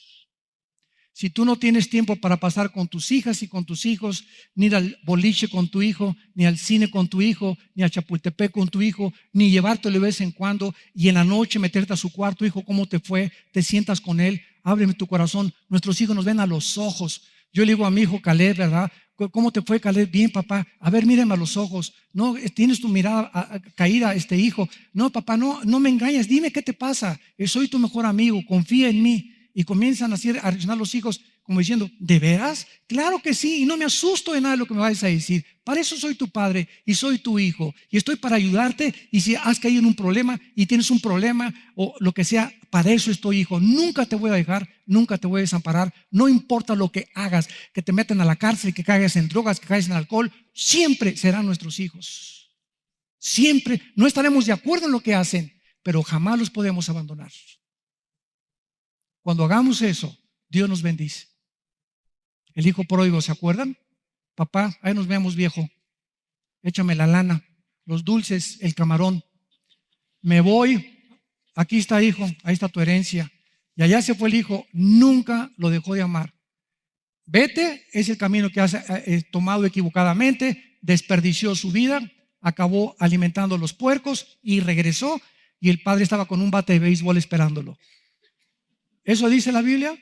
Si tú no tienes tiempo para pasar con tus hijas y con tus hijos, ni ir al boliche con tu hijo, ni al cine con tu hijo, ni a Chapultepec con tu hijo, ni llevártelo de vez en cuando y en la noche meterte a su cuarto, hijo, ¿cómo te fue? Te sientas con él, ábreme tu corazón. Nuestros hijos nos ven a los ojos. Yo le digo a mi hijo Caleb, ¿verdad? ¿Cómo te fue, Caleb? Bien, papá. A ver, mírame a los ojos. No, tienes tu mirada caída, hijo. No, papá, no me engañes. Dime qué te pasa. Soy tu mejor amigo. Confía en mí. Y comienzan a reaccionar los hijos como diciendo, ¿de veras? Claro que sí, y no me asusto de nada de lo que me vais a decir. Para eso soy tu padre y soy tu hijo. Y estoy para ayudarte. Y si has caído en un problema y tienes un problema o lo que sea, para eso estoy, hijo. Nunca te voy a dejar, nunca te voy a desamparar. No importa lo que hagas, que te metan a la cárcel, que caigas en drogas, que caigas en alcohol, siempre serán nuestros hijos. Siempre. No estaremos de acuerdo en lo que hacen, pero jamás los podemos abandonar. Cuando hagamos eso, Dios nos bendice. El hijo pródigo, ¿se acuerdan? Papá, ahí nos vemos, viejo. Échame la lana, los dulces, el camarón. Me voy. Aquí está, hijo, ahí está tu herencia. Y allá se fue el hijo, nunca lo dejó de amar. Vete, es el camino que has tomado equivocadamente, desperdició su vida, acabó alimentando a los puercos y regresó. Y el padre estaba con un bate de béisbol esperándolo. ¿Eso dice la Biblia?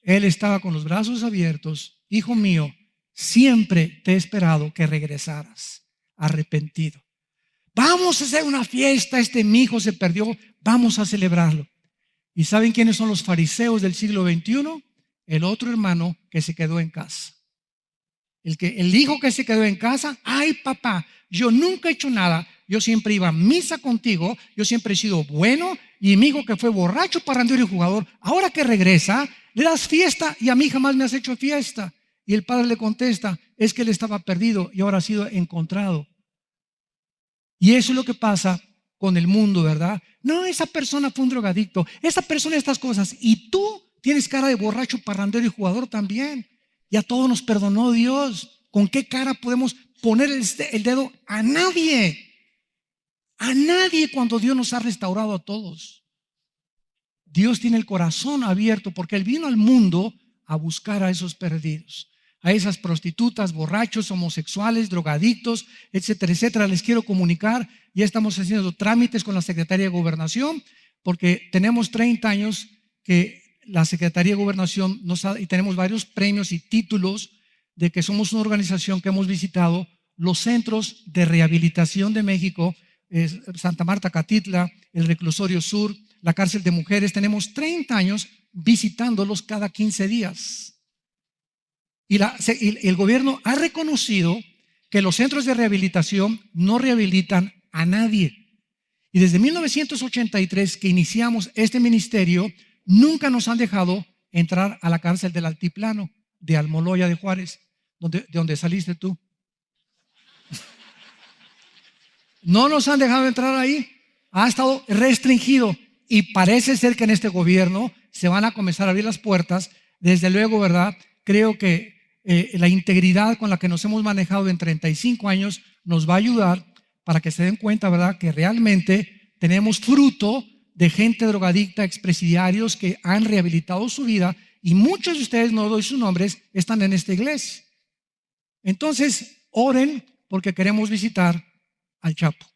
Él estaba con los brazos abiertos. Hijo mío, siempre te he esperado que regresaras arrepentido. Vamos a hacer una fiesta, mi hijo se perdió, vamos a celebrarlo. ¿Y saben quiénes son los fariseos del siglo XXI? El otro hermano que se quedó en casa. El hijo que se quedó en casa, ay papá, yo nunca he hecho nada, yo siempre iba a misa contigo, yo siempre he sido bueno, y mi hijo que fue borracho, parrandero y jugador, ahora que regresa, le das fiesta y a mí jamás me has hecho fiesta. Y el padre le contesta, es que él estaba perdido y ahora ha sido encontrado. Y eso es lo que pasa con el mundo, ¿verdad? No, esa persona fue un drogadicto, esa persona estas cosas, y tú tienes cara de borracho, parrandero y jugador también. Y a todos nos perdonó Dios. ¿Con qué cara podemos poner el dedo? A nadie. A nadie cuando Dios nos ha restaurado a todos. Dios tiene el corazón abierto porque Él vino al mundo a buscar a esos perdidos, a esas prostitutas, borrachos, homosexuales, drogadictos, etcétera, etcétera. Les quiero comunicar, ya estamos haciendo trámites con la Secretaría de Gobernación porque tenemos 30 años que la Secretaría de Gobernación y tenemos varios premios y títulos de que somos una organización que hemos visitado los centros de rehabilitación de México, Santa Marta, Catitla, el Reclusorio Sur, la cárcel de mujeres. Tenemos 30 años visitándolos cada 15 días. Y el gobierno ha reconocido que los centros de rehabilitación no rehabilitan a nadie. Y desde 1983 que iniciamos este ministerio, nunca nos han dejado entrar a la cárcel del Altiplano, de Almoloya de Juárez, de donde saliste tú. No nos han dejado entrar ahí. Ha estado restringido. Y parece ser que en este gobierno se van a comenzar a abrir las puertas. Desde luego, ¿verdad? Creo que la integridad con la que nos hemos manejado en 35 años nos va a ayudar para que se den cuenta, ¿verdad? Que realmente tenemos fruto de gente drogadicta, expresidiarios que han rehabilitado su vida, y muchos de ustedes, no doy sus nombres, están en esta iglesia. Entonces, oren porque queremos visitar al Chapo.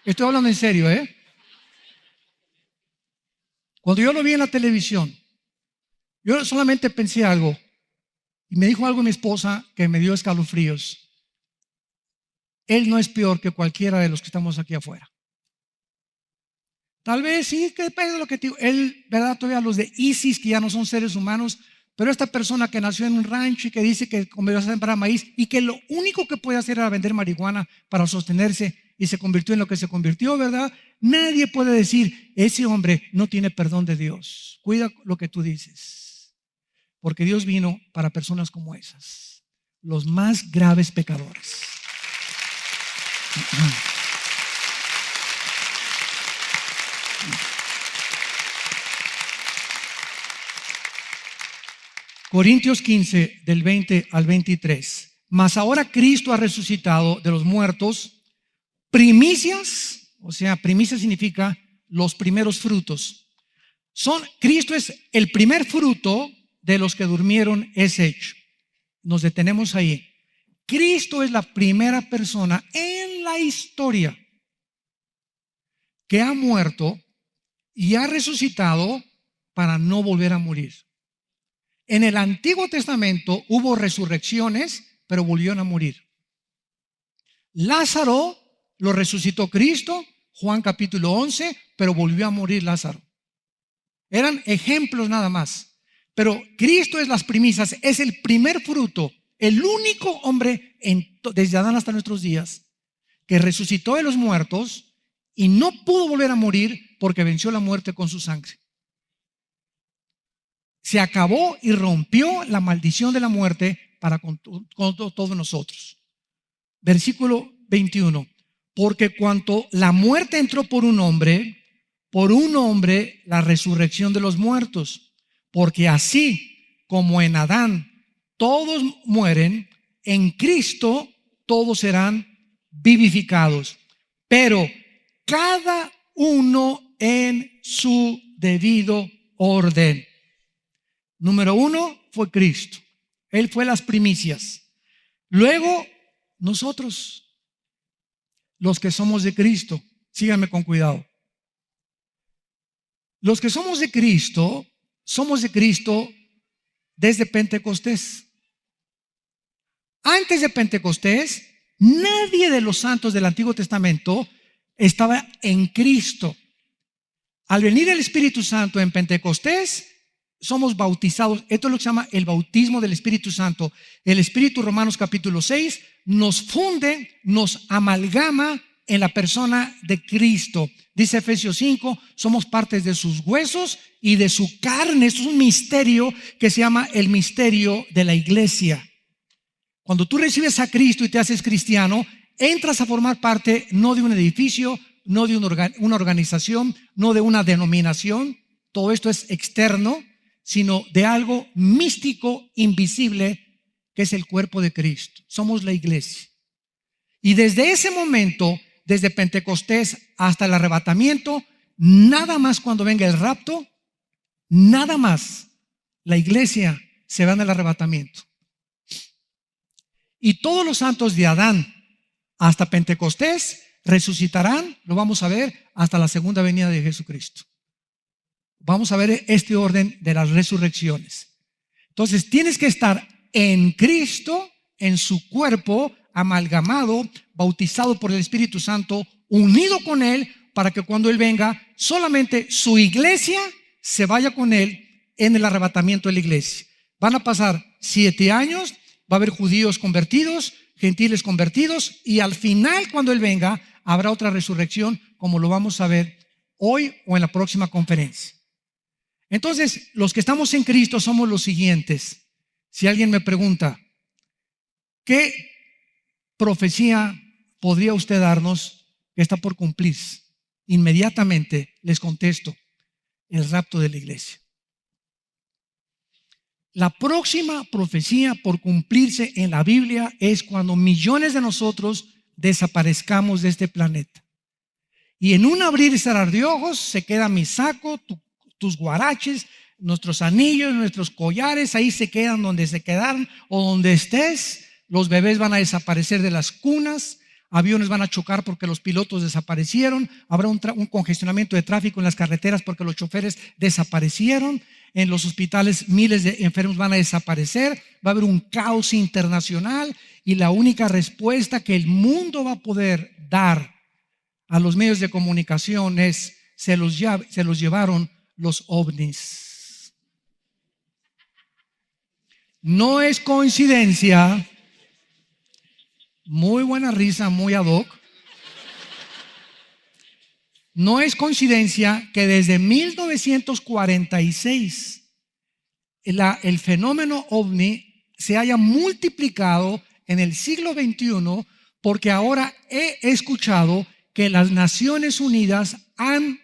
Estoy hablando en serio, ¿eh? Cuando yo lo vi en la televisión, yo solamente pensé algo, y me dijo algo mi esposa que me dio escalofríos. Él no es peor que cualquiera de los que estamos aquí afuera. Tal vez sí, que depende de lo que te digo. Él, ¿verdad? Todavía los de ISIS, que ya no son seres humanos, pero esta persona que nació en un rancho y que dice que comenzó a sembrar maíz y que lo único que puede hacer era vender marihuana para sostenerse y se convirtió en lo que se convirtió, ¿verdad? Nadie puede decir, ese hombre no tiene perdón de Dios. Cuida lo que tú dices, porque Dios vino para personas como esas, los más graves pecadores. Corintios 15, del 20 al 23. Mas ahora Cristo ha resucitado de los muertos, primicias, o sea, primicia significa los primeros frutos. Cristo es el primer fruto de los que durmieron es hecho. Nos detenemos ahí. Cristo es la primera persona en la historia que ha muerto y ha resucitado para no volver a morir. En el Antiguo Testamento hubo resurrecciones, pero volvieron a morir. Lázaro lo resucitó Cristo, Juan capítulo 11, pero volvió a morir Lázaro. Eran ejemplos nada más. Pero Cristo es las primicias, es el primer fruto, el único hombre desde Adán hasta nuestros días que resucitó de los muertos y no pudo volver a morir porque venció la muerte con su sangre. Se acabó y rompió la maldición de la muerte para con todos nosotros. Versículo 21. Porque cuanto la muerte entró por un hombre la resurrección de los muertos. Porque así como en Adán todos mueren, en Cristo todos serán vivificados. Pero cada uno en su debido orden. Número 1 fue Cristo. Él fue las primicias. Luego, nosotros, los que somos de Cristo, síganme con cuidado. Los que somos de Cristo desde Pentecostés. Antes de Pentecostés, nadie de los santos del Antiguo Testamento estaba en Cristo. Al venir el Espíritu Santo en Pentecostés, somos bautizados. Esto es lo que se llama el bautismo del Espíritu Santo. El Espíritu, Romanos capítulo 6, nos funde, nos amalgama en la persona de Cristo. Dice Efesios 5, somos partes de sus huesos y de su carne. Esto es un misterio que se llama el misterio de la iglesia. Cuando tú recibes a Cristo y te haces cristiano, entras a formar parte no de un edificio, no de una organización, no de una denominación. Todo esto es externo, sino de algo místico, invisible, que es el cuerpo de Cristo. Somos la iglesia. Y desde ese momento, desde Pentecostés hasta el arrebatamiento, nada más cuando venga el rapto, nada más la iglesia se va en el arrebatamiento. Y todos los santos de Adán hasta Pentecostés resucitarán, lo vamos a ver, hasta la segunda venida de Jesucristo. Vamos a ver este orden de las resurrecciones. Entonces tienes que estar en Cristo, en su cuerpo, amalgamado, bautizado por el Espíritu Santo, unido con Él, para que cuando Él venga, solamente su iglesia se vaya con Él en el arrebatamiento de la iglesia. Van a pasar 7 años, va a haber judíos convertidos, gentiles convertidos, y al final, cuando Él venga, habrá otra resurrección, como lo vamos a ver hoy o en la próxima conferencia. Entonces, los que estamos en Cristo somos los siguientes. Si alguien me pregunta, ¿qué profecía podría usted darnos que está por cumplirse? Inmediatamente les contesto, el rapto de la iglesia. La próxima profecía por cumplirse en la Biblia es cuando millones de nosotros desaparezcamos de este planeta. Y en un abrir y cerrar de ojos se queda mi saco, tus guaraches, nuestros anillos, nuestros collares, ahí se quedan donde se quedaron o donde estés. Los bebés van a desaparecer de las cunas, aviones van a chocar porque los pilotos desaparecieron, habrá un congestionamiento de tráfico en las carreteras porque los choferes desaparecieron, en los hospitales miles de enfermos van a desaparecer, va a haber un caos internacional y la única respuesta que el mundo va a poder dar a los medios de comunicación es: se los llevaron los ovnis. No es coincidencia, muy buena risa, muy ad hoc. No es coincidencia que desde 1946 el fenómeno ovni se haya multiplicado en el siglo XXI, porque ahora he escuchado que las Naciones Unidas han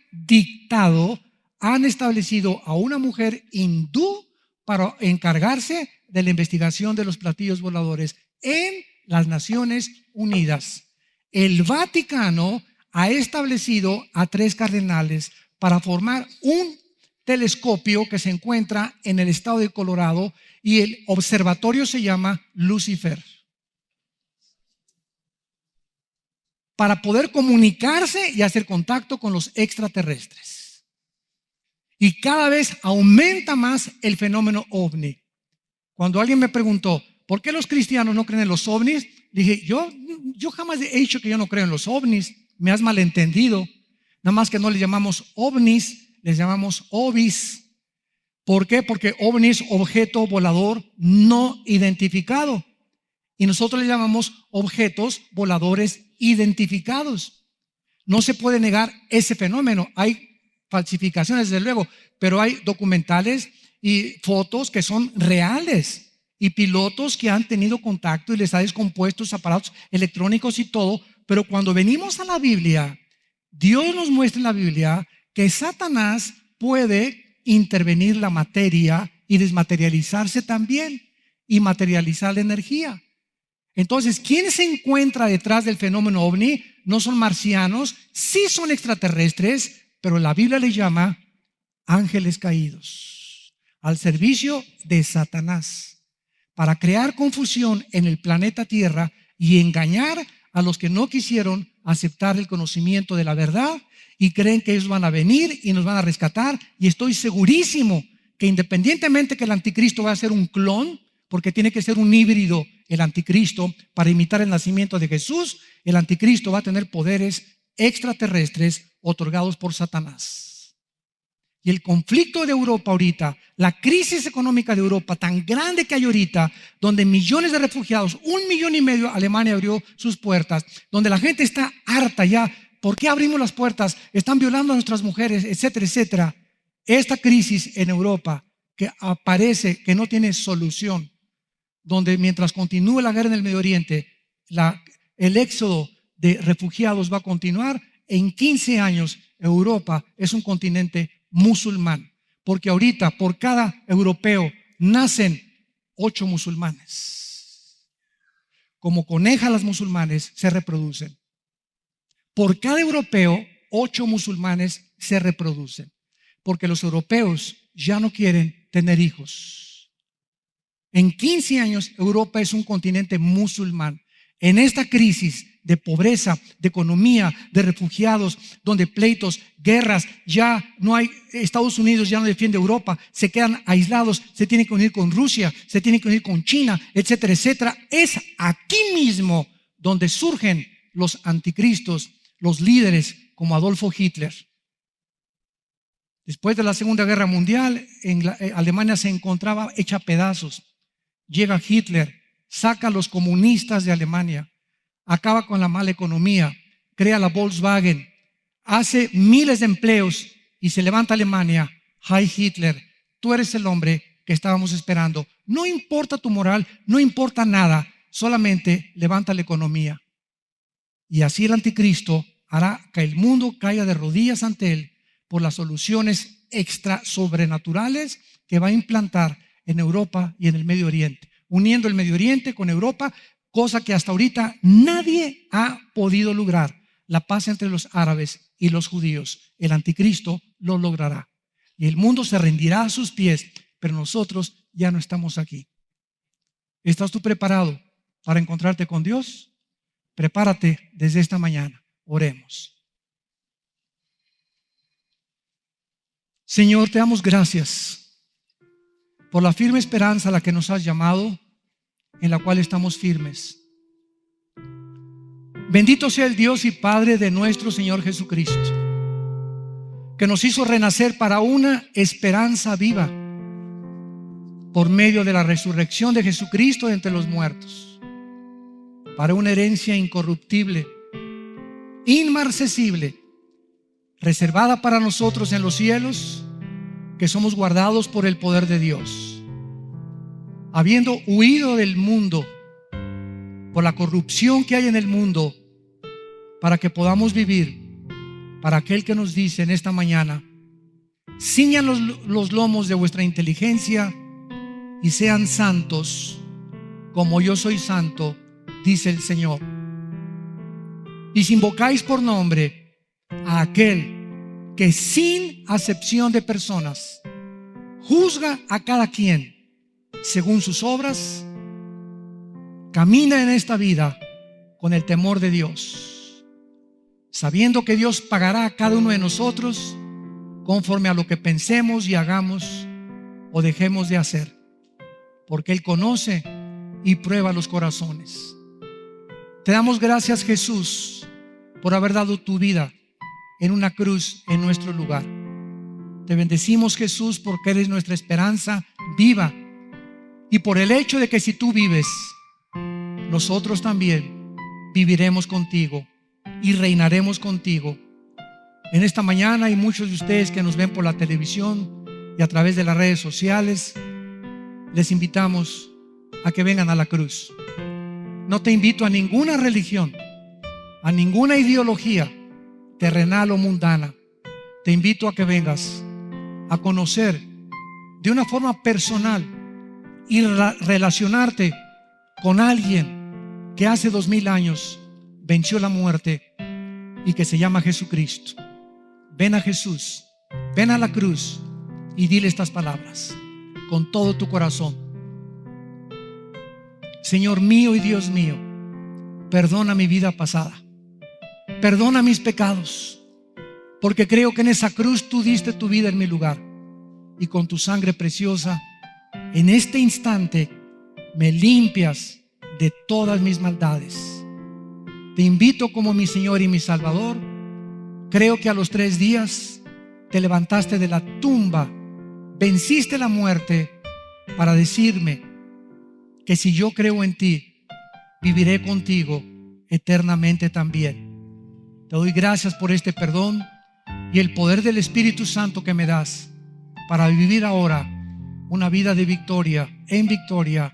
establecido a una mujer hindú para encargarse de la investigación de los platillos voladores en las Naciones Unidas. El Vaticano ha establecido a 3 cardenales para formar un telescopio que se encuentra en el estado de Colorado, y el observatorio se llama Lucifer, para poder comunicarse y hacer contacto con los extraterrestres. Y cada vez aumenta más el fenómeno ovni. Cuando alguien me preguntó, ¿por qué los cristianos no creen en los ovnis? Dije, yo jamás he dicho que yo no creo en los ovnis. Me has malentendido. Nada más que no les llamamos ovnis, les llamamos ovis. ¿Por qué? Porque ovni es objeto volador no identificado. Y nosotros le llamamos objetos voladores identificados. No se puede negar ese fenómeno. Hay falsificaciones, desde luego, pero hay documentales y fotos que son reales, y pilotos que han tenido contacto y les ha descompuesto sus aparatos electrónicos y todo. Pero cuando venimos a la Biblia, Dios nos muestra en la Biblia que Satanás puede intervenir la materia y desmaterializarse también, y materializar la energía. Entonces, ¿quién se encuentra detrás del fenómeno ovni? No son marcianos, sí son extraterrestres, pero la Biblia les llama ángeles caídos, al servicio de Satanás, para crear confusión en el planeta Tierra y engañar a los que no quisieron aceptar el conocimiento de la verdad y creen que ellos van a venir y nos van a rescatar. Y estoy segurísimo que, independientemente que el anticristo va a ser un clon, porque tiene que ser un híbrido el anticristo para imitar el nacimiento de Jesús, el anticristo va a tener poderes extraterrestres otorgados por Satanás. Y el conflicto de Europa ahorita, la crisis económica de Europa tan grande que hay ahorita, donde millones de refugiados, 1,5 millones, Alemania abrió sus puertas, donde la gente está harta ya. ¿Por qué abrimos las puertas? Están violando a nuestras mujeres, etcétera, etcétera. Esta crisis en Europa que aparece que no tiene solución, donde mientras continúe la guerra en el Medio Oriente, el éxodo de refugiados va a continuar. En 15 años Europa es un continente musulmán, porque ahorita por cada europeo nacen 8 musulmanes. Como conejas las musulmanes se reproducen. Por cada europeo 8 musulmanes se reproducen, porque los europeos ya no quieren tener hijos. En 15 años Europa es un continente musulmán. En esta crisis de pobreza, de economía, de refugiados, donde pleitos, guerras, ya no hay, Estados Unidos ya no defiende Europa, se quedan aislados, se tienen que unir con Rusia, se tienen que unir con China, etcétera, etcétera. Es aquí mismo donde surgen los anticristos, los líderes como Adolfo Hitler. Después de la Segunda Guerra Mundial, Alemania se encontraba hecha pedazos. Llega Hitler, saca a los comunistas de Alemania, acaba con la mala economía, crea la Volkswagen, hace miles de empleos y se levanta Alemania. Hi Hitler, tú eres el hombre que estábamos esperando. No importa tu moral, no importa nada, solamente levanta la economía. Y así el anticristo hará que el mundo caiga de rodillas ante él por las soluciones extra sobrenaturales que va a implantar en Europa y en el Medio Oriente, uniendo el Medio Oriente con Europa, cosa que hasta ahorita nadie ha podido lograr. La paz entre los árabes y los judíos. El anticristo lo logrará y el mundo se rendirá a sus pies, pero nosotros ya no estamos aquí. ¿Estás tú preparado para encontrarte con Dios? Prepárate desde esta mañana. Oremos. Señor, te damos gracias por la firme esperanza a la que nos has llamado, en la cual estamos firmes. Bendito sea el Dios y Padre de nuestro Señor Jesucristo, que nos hizo renacer para una esperanza viva por medio de la resurrección de Jesucristo de entre los muertos, para una herencia incorruptible, inmarcesible, reservada para nosotros en los cielos, que somos guardados por el poder de Dios, habiendo huido del mundo por la corrupción que hay en el mundo, para que podamos vivir para aquel que nos dice en esta mañana: ciñan los lomos de vuestra inteligencia y sean santos como yo soy santo, dice el Señor. Y si invocáis por nombre a aquel que sin acepción de personas juzga a cada quien según sus obras, camina en esta vida con el temor de Dios, sabiendo que Dios pagará a cada uno de nosotros conforme a lo que pensemos y hagamos o dejemos de hacer, porque Él conoce y prueba los corazones. Te damos gracias, Jesús, por haber dado tu vida en una cruz en nuestro lugar. Te bendecimos, Jesús, porque eres nuestra esperanza viva, y por el hecho de que si tú vives, nosotros también viviremos contigo y reinaremos contigo. En esta mañana hay muchos de ustedes que nos ven por la televisión y a través de las redes sociales. Les invitamos a que vengan a la cruz. No te invito a ninguna religión, a ninguna ideología terrenal o mundana. Te invito a que vengas a conocer de una forma personal y relacionarte con alguien que hace 2000 años venció la muerte y que se llama Jesucristo. Ven a Jesús, ven a la cruz y dile estas palabras con todo tu corazón: Señor mío y Dios mío, perdona mi vida pasada, perdona mis pecados, porque creo que en esa cruz tú diste tu vida en mi lugar, y con tu sangre preciosa en este instante me limpias de todas mis maldades. Te invito como mi Señor y mi Salvador. Creo que a los 3 días te levantaste de la tumba, venciste la muerte para decirme que si yo creo en ti, viviré contigo eternamente también. Te doy gracias por este perdón y el poder del Espíritu Santo que me das para vivir ahora una vida de victoria en victoria,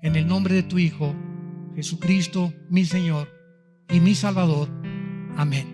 en el nombre de tu Hijo Jesucristo, mi Señor y mi Salvador. Amén.